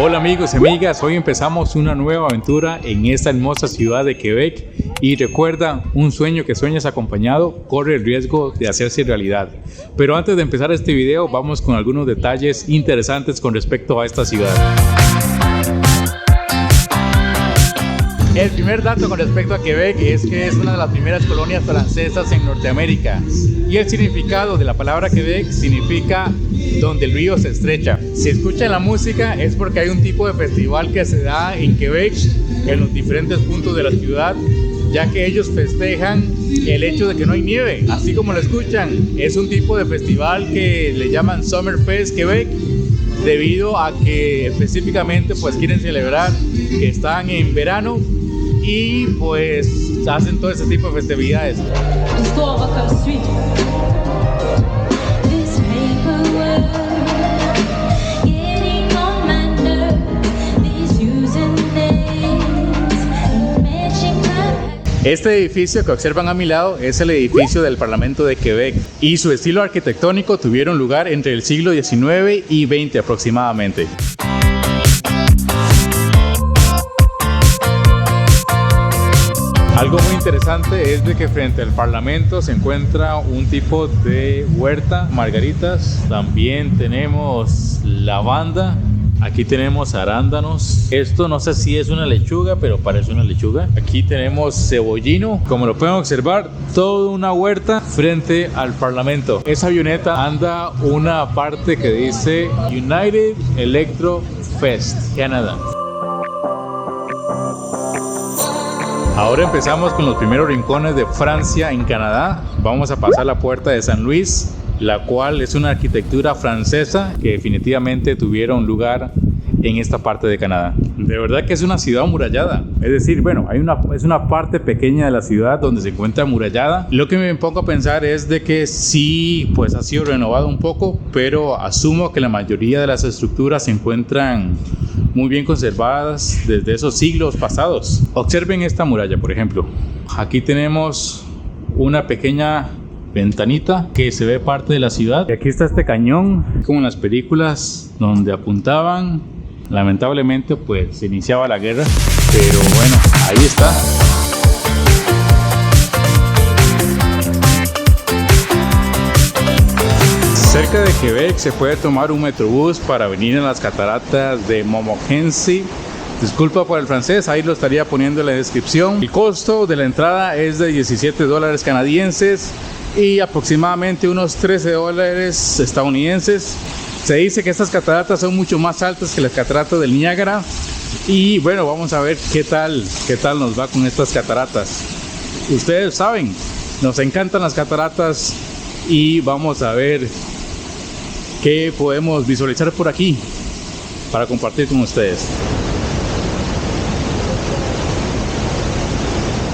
Hola amigos y amigas, hoy empezamos una nueva aventura en esta hermosa ciudad de Quebec y recuerda, un sueño que sueñas acompañado corre el riesgo de hacerse realidad. Pero antes de empezar este video vamos con algunos detalles interesantes con respecto a esta ciudad. El primer dato con respecto a Quebec es que es una de las primeras colonias francesas en Norteamérica y el significado de la palabra Quebec significa donde el río se estrecha. Si escuchan la música es porque hay un tipo de festival que se da en Quebec en los diferentes puntos de la ciudad, ya que ellos festejan el hecho de que no hay nieve, así como lo escuchan. Es un tipo de festival que le llaman Summerfest Quebec, debido a que específicamente pues quieren celebrar que están en verano y pues hacen todo ese tipo de festividades. Este edificio que observan a mi lado es el edificio del Parlamento de Quebec y su estilo arquitectónico tuvieron lugar entre el siglo XIX y XX aproximadamente. Algo muy interesante es de que frente al Parlamento se encuentra un tipo de huerta, margaritas, también tenemos lavanda. Aquí tenemos arándanos. Esto no sé si es una lechuga, pero parece una lechuga. Aquí tenemos cebollino. Como lo pueden observar, toda una huerta frente al Parlamento. Esa avioneta anda una parte que dice United Electro Fest, Canadá. Ahora empezamos con los primeros rincones de Francia en Canadá. Vamos a pasar la puerta de San Luis, la cual es una arquitectura francesa que definitivamente tuvieron lugar en esta parte de Canadá. De verdad que es una ciudad amurallada, es decir, bueno, es una parte pequeña de la ciudad donde se encuentra amurallada. Lo que me pongo a pensar es de que sí, pues ha sido renovado un poco, pero asumo que la mayoría de las estructuras se encuentran muy bien conservadas desde esos siglos pasados. Observen esta muralla, por ejemplo. Aquí tenemos una pequeña ventanita que se ve parte de la ciudad. Y aquí está este cañón, como en las películas donde apuntaban. Lamentablemente pues se iniciaba la guerra, pero bueno, ahí está. Cerca de Quebec se puede tomar un metrobús para venir a las cataratas de Montmorency. Disculpa por el francés, ahí lo estaría poniendo en la descripción. El costo de la entrada es de $17 canadienses y aproximadamente unos $13 estadounidenses. Se dice que estas cataratas son mucho más altas que las cataratas del Niágara y bueno, vamos a ver qué tal nos va con estas cataratas. Ustedes saben, nos encantan las cataratas y vamos a ver qué podemos visualizar por aquí para compartir con ustedes.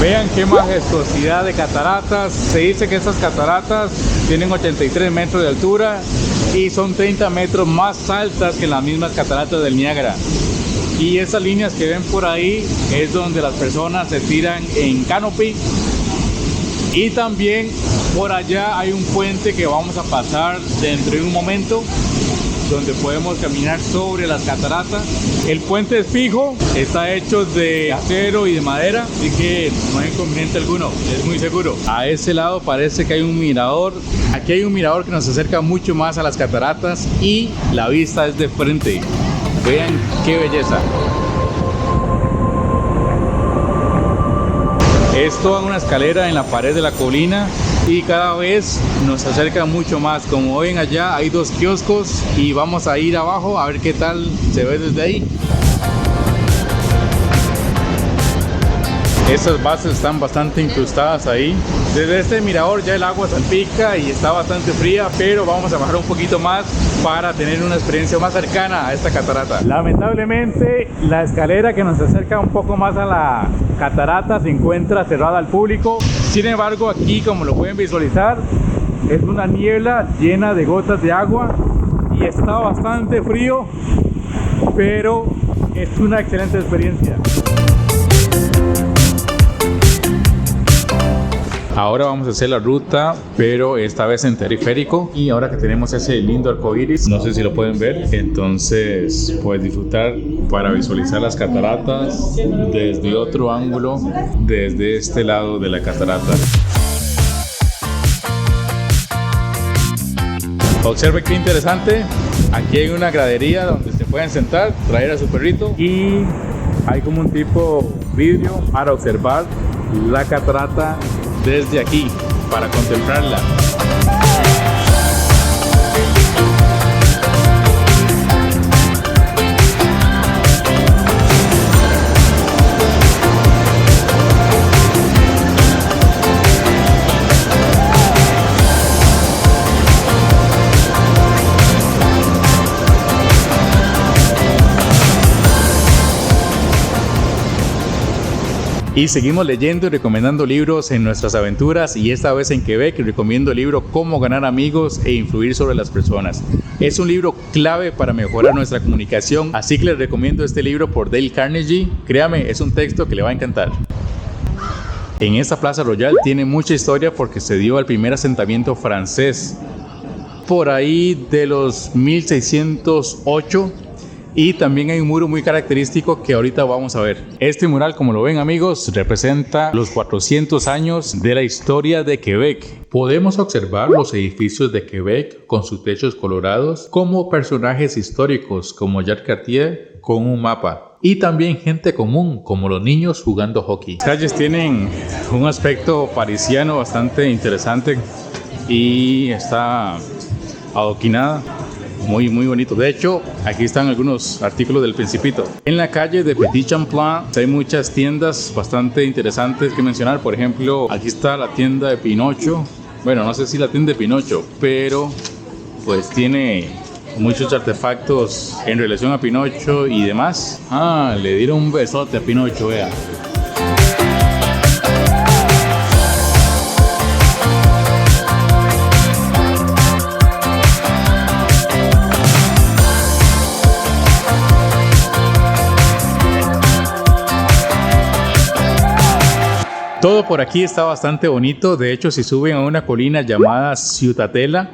Vean qué majestuosidad de cataratas. Se dice que estas cataratas tienen 83 metros de altura y son 30 metros más altas que las mismas cataratas del Niágara. Y esas líneas que ven por ahí es donde las personas se tiran en canopy. Y también por allá hay un puente que vamos a pasar dentro de un momento, donde podemos caminar sobre las cataratas. El puente es fijo, está hecho de acero y de madera, así que no hay inconveniente alguno, es muy seguro. A ese lado parece que hay un mirador. Aquí hay un mirador que nos acerca mucho más a las cataratas y la vista es de frente. Vean qué belleza. Es toda una escalera en la pared de la colina y cada vez nos acerca mucho más. Como ven, allá hay dos kioscos y vamos a ir abajo a ver qué tal se ve desde ahí. Estas bases están bastante incrustadas ahí. Desde este mirador ya el agua salpica y está bastante fría, pero vamos a bajar un poquito más para tener una experiencia más cercana a esta catarata. Lamentablemente la escalera que nos acerca un poco más a la catarata se encuentra cerrada al público. Sin embargo, aquí, como lo pueden visualizar, es una niebla llena de gotas de agua y está bastante frío, pero es una excelente experiencia. Ahora vamos a hacer la ruta, pero esta vez en teleférico. Y ahora que tenemos ese lindo arcoíris, no sé si lo pueden ver, entonces puedes disfrutar para visualizar las cataratas desde otro ángulo, desde este lado de la catarata. Observe qué interesante. Aquí hay una gradería donde se pueden sentar, traer a su perrito, y hay como un tipo vidrio para observar la catarata desde aquí, para contemplarla. Y seguimos leyendo y recomendando libros en nuestras aventuras, y esta vez en Quebec recomiendo el libro Cómo ganar amigos e influir sobre las personas. Es un libro clave para mejorar nuestra comunicación, así que les recomiendo este libro por Dale Carnegie. Créame, es un texto que le va a encantar. En esta Plaza Royal tiene mucha historia porque se dio el primer asentamiento francés por ahí de los 1608. Y también hay un muro muy característico que ahorita vamos a ver. Este mural, como lo ven amigos, representa los 400 años de la historia de Quebec. Podemos observar los edificios de Quebec con sus techos colorados como personajes históricos como Jacques Cartier con un mapa. Y también gente común como los niños jugando hockey. Las calles tienen un aspecto parisiano bastante interesante y está adoquinada. Muy bonito. De hecho, aquí están algunos artículos del Principito. En la calle de Petit Champlain hay muchas tiendas bastante interesantes que mencionar. Por ejemplo, aquí está la tienda de Pinocho. Bueno, no sé si la tienda de Pinocho, pero pues tiene muchos artefactos en relación a Pinocho y demás. Ah, le dieron un besote a Pinocho, vea. Todo por aquí está bastante bonito. De hecho, si suben a una colina llamada Ciutadella,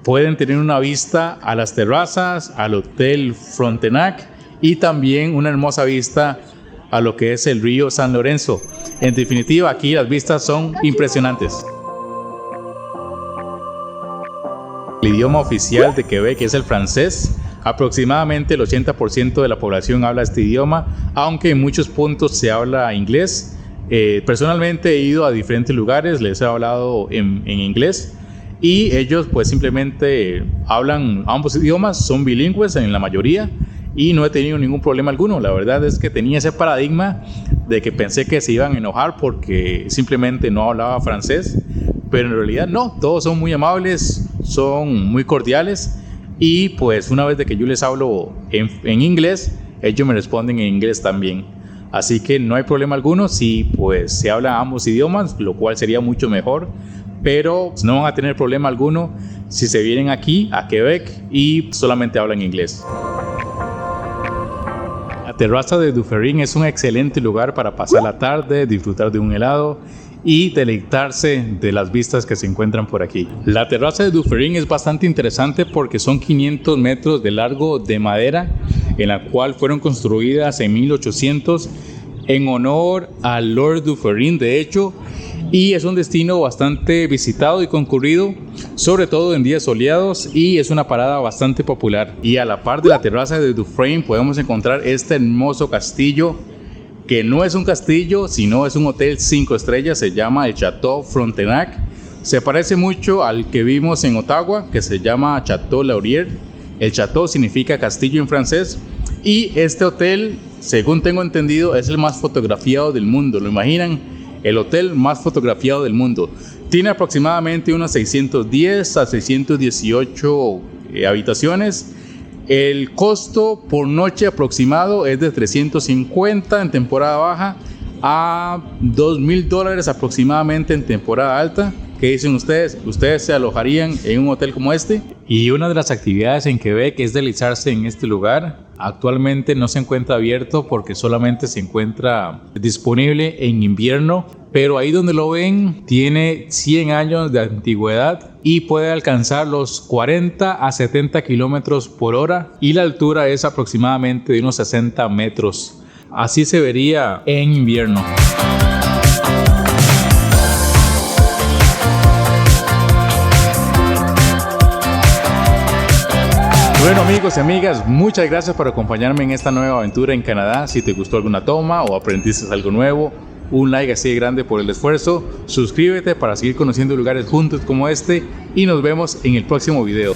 pueden tener una vista a las terrazas, al Hotel Frontenac y también una hermosa vista a lo que es el río San Lorenzo. En definitiva, aquí las vistas son impresionantes. El idioma oficial de Quebec es el francés. Aproximadamente el 80% de la población habla este idioma, aunque en muchos puntos se habla inglés. Personalmente he ido a diferentes lugares, les he hablado en inglés y ellos pues simplemente hablan ambos idiomas, son bilingües en la mayoría y no he tenido ningún problema alguno. La verdad es que tenía ese paradigma de que pensé que se iban a enojar porque simplemente no hablaba francés, pero en realidad no, todos son muy amables, son muy cordiales y pues una vez de que yo les hablo en inglés, ellos me responden en inglés también. Así que no hay problema alguno si pues se habla ambos idiomas, lo cual sería mucho mejor, pero no van a tener problema alguno si se vienen aquí a Quebec y solamente hablan inglés. La terraza de Dufferin es un excelente lugar para pasar la tarde, disfrutar de un helado y deleitarse de las vistas que se encuentran por aquí. La terraza de Dufferin es bastante interesante porque son 500 metros de largo de madera, en la cual fueron construidas en 1800 en honor a Lord Dufferin, de hecho, y es un destino bastante visitado y concurrido, sobre todo en días soleados, y es una parada bastante popular. Y a la par de la terraza de Dufferin podemos encontrar este hermoso castillo, que no es un castillo, sino es un hotel 5 estrellas, se llama el Chateau Frontenac. Se parece mucho al que vimos en Ottawa, que se llama Chateau Laurier. El Chateau significa castillo en francés y este hotel, según tengo entendido, es el más fotografiado del mundo. ¿Lo imaginan? El hotel más fotografiado del mundo. Tiene aproximadamente unas 610 a 618 habitaciones. El costo por noche aproximado es de $350 en temporada baja a $2,000 aproximadamente en temporada alta. ¿Qué dicen ustedes? ¿Ustedes se alojarían en un hotel como este? Y una de las actividades en Quebec es deslizarse en este lugar Actualmente no se encuentra abierto porque solamente se encuentra disponible en invierno, pero ahí donde lo ven tiene 100 años de antigüedad y puede alcanzar los 40 a 70 kilómetros por hora y la altura es aproximadamente de unos 60 metros. Así se vería en invierno. Bueno amigos y amigas, muchas gracias por acompañarme en esta nueva aventura en Canadá. Si te gustó alguna toma o aprendiste algo nuevo, un like así de grande por el esfuerzo. Suscríbete para seguir conociendo lugares juntos como este y nos vemos en el próximo video.